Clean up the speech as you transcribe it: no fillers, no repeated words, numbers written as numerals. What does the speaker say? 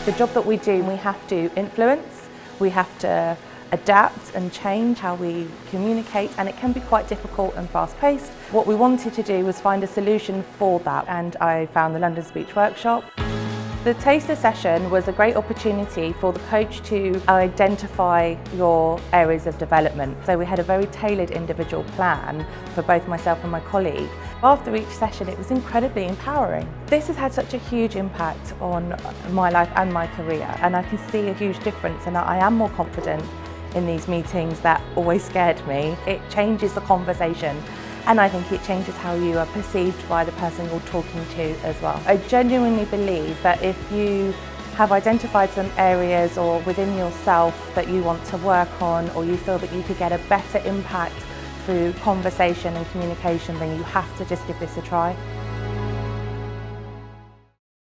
The job that we do, we have to influence, we have to adapt and change how we communicate, and it can be quite difficult and fast-paced. What we wanted to do was find a solution for that, and I found the London Speech Workshop. The taster session was a great opportunity for the coach to identify your areas of development. So we had a very tailored individual plan for both myself and my colleague. After each session, it was incredibly empowering. This has had such a huge impact on my life and my career, and I can see a huge difference, and I am more confident in these meetings that always scared me. It changes the conversation, and I think it changes how you are perceived by the person you're talking to as well. I genuinely believe that if you have identified some areas or within yourself that you want to work on, or you feel that you could get a better impact through conversation and communication, then you have to just give this a try.